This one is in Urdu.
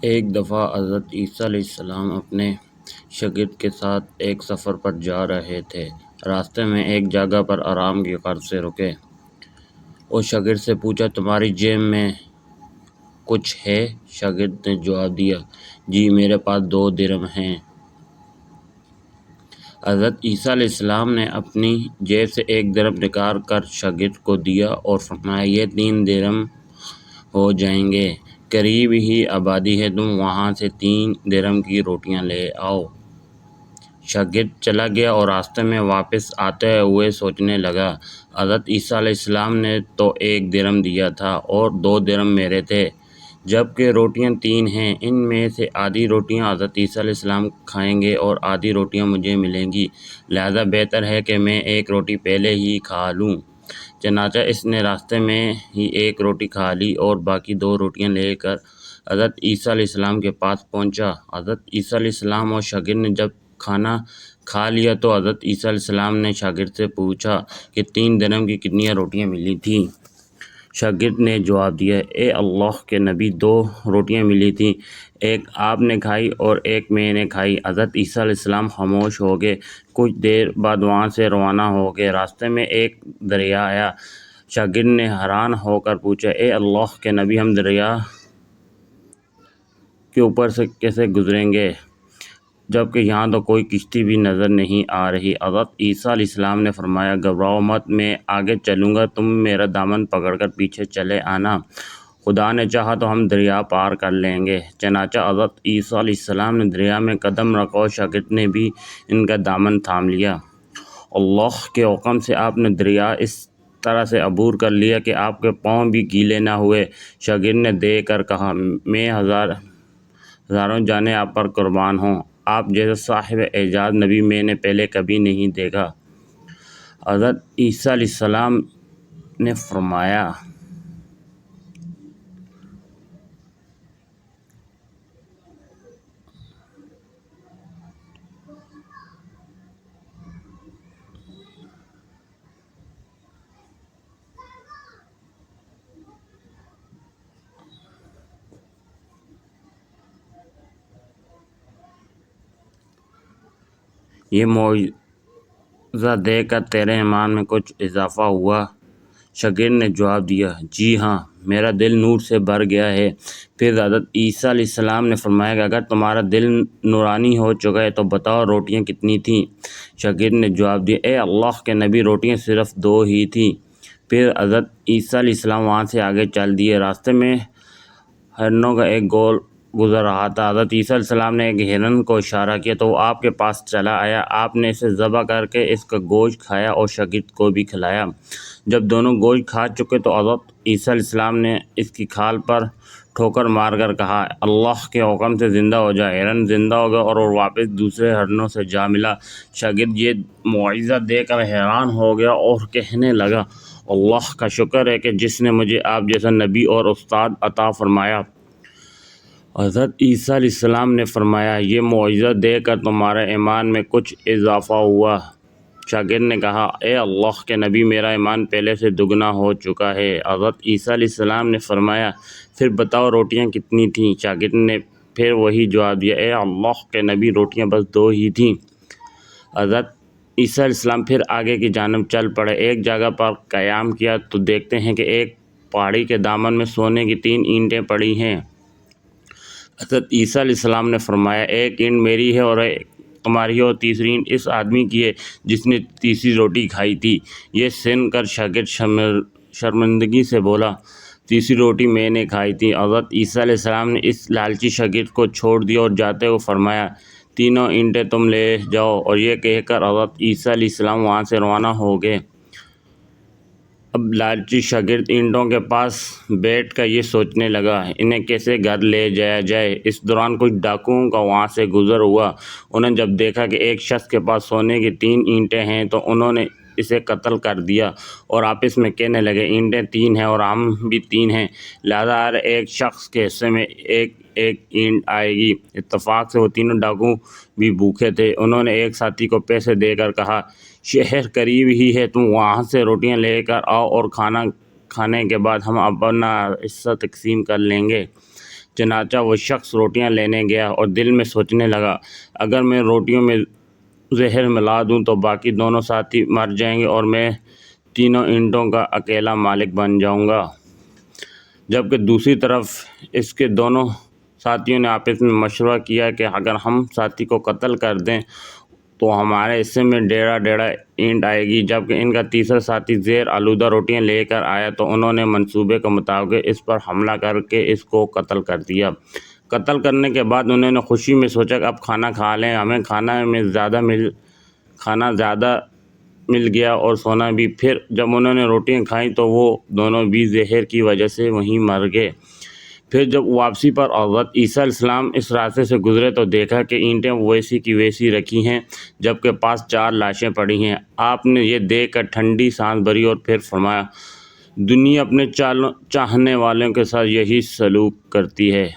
ایک دفعہ حضرت عیسیٰ علیہ السلام اپنے شاگرد کے ساتھ ایک سفر پر جا رہے تھے۔ راستے میں ایک جگہ پر آرام کی غرض سے رکے اور شاگرد سے پوچھا، تمہاری جیب میں کچھ ہے؟ شاگرد نے جواب دیا، جی میرے پاس 2 درہم ہیں۔ حضرت عیسیٰ علیہ السلام نے اپنی جیب سے 1 درہم نکال کر شاگرد کو دیا اور فرمایا، یہ 3 درہم ہو جائیں گے، قریب ہی آبادی ہے، تم وہاں سے 3 درہم کی روٹیاں لے آؤ۔ شاگرد چلا گیا اور راستے میں واپس آتے ہوئے سوچنے لگا، حضرت عیسیٰ علیہ السلام نے تو 1 درہم دیا تھا اور 2 درہم میرے تھے، جبکہ روٹیاں 3 ہیں، ان میں سے آدھی روٹیاں حضرت عیسیٰ علیہ السلام کھائیں گے اور آدھی روٹیاں مجھے ملیں گی، لہذا بہتر ہے کہ میں 1 روٹی پہلے ہی کھا لوں۔ چنانچہ اس نے راستے میں ہی 1 روٹی کھا لی اور باقی 2 روٹیاں لے کر حضرت عیسیٰ علیہ السلام کے پاس پہنچا۔ حضرت عیسیٰ علیہ السلام اور شاگرد نے جب کھانا کھا لیا تو حضرت عیسیٰ علیہ السلام نے شاگرد سے پوچھا کہ 3 درہم کی کتنی روٹیاں ملی تھیں؟ شاگرد نے جواب دیا، اے اللہ کے نبی، 2 روٹیاں ملی تھیں، ایک آپ نے کھائی اور ایک میں نے کھائی۔ حضرت عیسیٰ علیہ السلام خاموش ہو گئے۔ کچھ دیر بعد وہاں سے روانہ ہو گئے۔ راستے میں ایک دریا آیا۔ شاگرد نے حیران ہو کر پوچھا، اے اللہ کے نبی، ہم دریا کے اوپر سے کیسے گزریں گے جبکہ یہاں تو کوئی کشتی بھی نظر نہیں آ رہی؟ حضرت عیسیٰ علیہ السلام نے فرمایا، گھبراؤ مت، میں آگے چلوں گا، تم میرا دامن پکڑ کر پیچھے چلے آنا، خدا نے چاہا تو ہم دریا پار کر لیں گے۔ چنانچہ حضرت عیسیٰ علیہ السلام نے دریا میں قدم رکھا اور شاگرد نے بھی ان کا دامن تھام لیا۔ اللہ کے حکم سے آپ نے دریا اس طرح سے عبور کر لیا کہ آپ کے پاؤں بھی گیلے نہ ہوئے۔ شاگرد نے دیکھ کر کہا، میں ہزاروں جانیں آپ پر قربان ہوں، آپ جیسا صاحب اعجاز نبی میں نے پہلے کبھی نہیں دیکھا۔ حضرت عیسیٰ علیہ السلام نے فرمایا، یہ معجزہ دیکھ کر تیرے ایمان میں کچھ اضافہ ہوا؟ شاگرد نے جواب دیا، جی ہاں، میرا دل نور سے بھر گیا ہے۔ پھر حضرت عیسیٰ علیہ السلام نے فرمایا کہ اگر تمہارا دل نورانی ہو چکا ہے تو بتاؤ روٹیاں کتنی تھیں؟ شاگرد نے جواب دیا، اے اللہ کے نبی، روٹیاں صرف 2 ہی تھیں۔ پھر حضرت عیسیٰ علیہ السلام وہاں سے آگے چل دیے۔ راستے میں ہرنوں کا ایک گول گزر رہا تھا۔ حضرت عیسیٰ علیہ السلام نے ایک ہرن کو اشارہ کیا تو وہ آپ کے پاس چلا آیا۔ آپ نے اسے ذبح کر کے اس کا گوشت کھایا اور شاگرد کو بھی کھلایا۔ جب دونوں گوشت کھا چکے تو حضرت عیسیٰ علیہ السلام نے اس کی کھال پر ٹھوکر مار کر کہا، اللہ کے حکم سے زندہ ہو جا۔ ہرن زندہ ہو گیا اور واپس دوسرے ہرنوں سے جا ملا۔ شاگرد یہ معجزہ دیکھ کر حیران ہو گیا اور کہنے لگا، اللہ کا شکر ہے کہ جس نے مجھے آپ جیسا نبی اور استاد عطا فرمایا۔ حضرت عیسیٰ علیہ السلام نے فرمایا، یہ معجزہ دیکھ کر تمہارے ایمان میں کچھ اضافہ ہوا؟ شاگرد نے کہا، اے اللہ کے نبی، میرا ایمان پہلے سے دگنا ہو چکا ہے۔ حضرت عیسیٰ علیہ السلام نے فرمایا، پھر بتاؤ روٹیاں کتنی تھیں؟ شاگرد نے پھر وہی جواب دیا، اے اللہ کے نبی، روٹیاں بس 2 ہی تھیں۔ حضرت عیسیٰ علیہ السلام پھر آگے کی جانب چل پڑے۔ ایک جگہ پر قیام کیا تو دیکھتے ہیں کہ ایک پہاڑی کے دامن میں سونے کی 3 اینٹیں پڑی ہیں۔ حضرت عیسیٰ علیہ السلام نے فرمایا، ایک اینٹ میری ہے اور ایک تمہاری ہے اور تیسری اینٹ اس آدمی کی ہے جس نے تیسری روٹی کھائی تھی۔ یہ سن کر شاگرد شرمندگی سے بولا، تیسری روٹی میں نے کھائی تھی۔ حضرت عیسیٰ علیہ السلام نے اس لالچی شاگرد کو چھوڑ دیا اور جاتے ہوئے فرمایا، 3 اینٹیں تم لے جاؤ، اور یہ کہہ کر حضرت عیسیٰ علیہ السلام وہاں سے روانہ ہو گئے۔ اب لالچی شاگرد اینٹوں کے پاس بیٹھ کر یہ سوچنے لگا، انہیں کیسے گھر لے جایا جائے۔ اس دوران کچھ ڈاکوؤں کا وہاں سے گزر ہوا۔ انہوں نے جب دیکھا کہ ایک شخص کے پاس سونے کی 3 اینٹیں ہیں تو انہوں نے اسے قتل کر دیا اور آپس میں کہنے لگے، اینٹیں 3 ہیں اور ہم بھی 3 ہیں، لہذا ہر ایک شخص کے حصے میں ایک ایک اینٹ آئے گی۔ اتفاق سے وہ تینوں ڈاکو بھی بھوکے تھے۔ انہوں نے ایک ساتھی کو پیسے دے کر کہا، شہر قریب ہی ہے، تم وہاں سے روٹیاں لے کر آؤ اور کھانا کھانے کے بعد ہم اپنا حصہ تقسیم کر لیں گے۔ چنانچہ وہ شخص روٹیاں لینے گیا اور دل میں سوچنے لگا، اگر میں روٹیوں میں زہر ملا دوں تو باقی دونوں ساتھی مر جائیں گے اور میں تینوں اینٹوں کا اکیلا مالک بن جاؤں گا۔ جبکہ دوسری طرف اس کے دونوں ساتھیوں نے آپس میں مشورہ کیا کہ اگر ہم ساتھی کو قتل کر دیں تو ہمارے حصے میں ڈیڑھ اینٹ آئے گی۔ جبکہ ان کا تیسرا ساتھی زہر آلودہ روٹیاں لے کر آیا تو انہوں نے منصوبے کے مطابق اس پر حملہ کر کے اس کو قتل کر دیا۔ قتل کرنے کے بعد انہوں نے خوشی میں سوچا کہ اب کھانا کھا لیں، ہمیں کھانا زیادہ مل گیا اور سونا بھی۔ پھر جب انہوں نے روٹیاں کھائیں تو وہ دونوں بھی زہر کی وجہ سے وہیں مر گئے۔ پھر جب واپسی پر حضرت عیسیٰ علیہ السلام اس راستے سے گزرے تو دیکھا کہ اینٹیں ویسی کی ویسی رکھی ہیں جبکہ پاس 4 لاشیں پڑی ہیں۔ آپ نے یہ دیکھ کر ٹھنڈی سانس بھری اور پھر فرمایا، دنیا اپنے چاہنے والوں کے ساتھ یہی سلوک کرتی ہے۔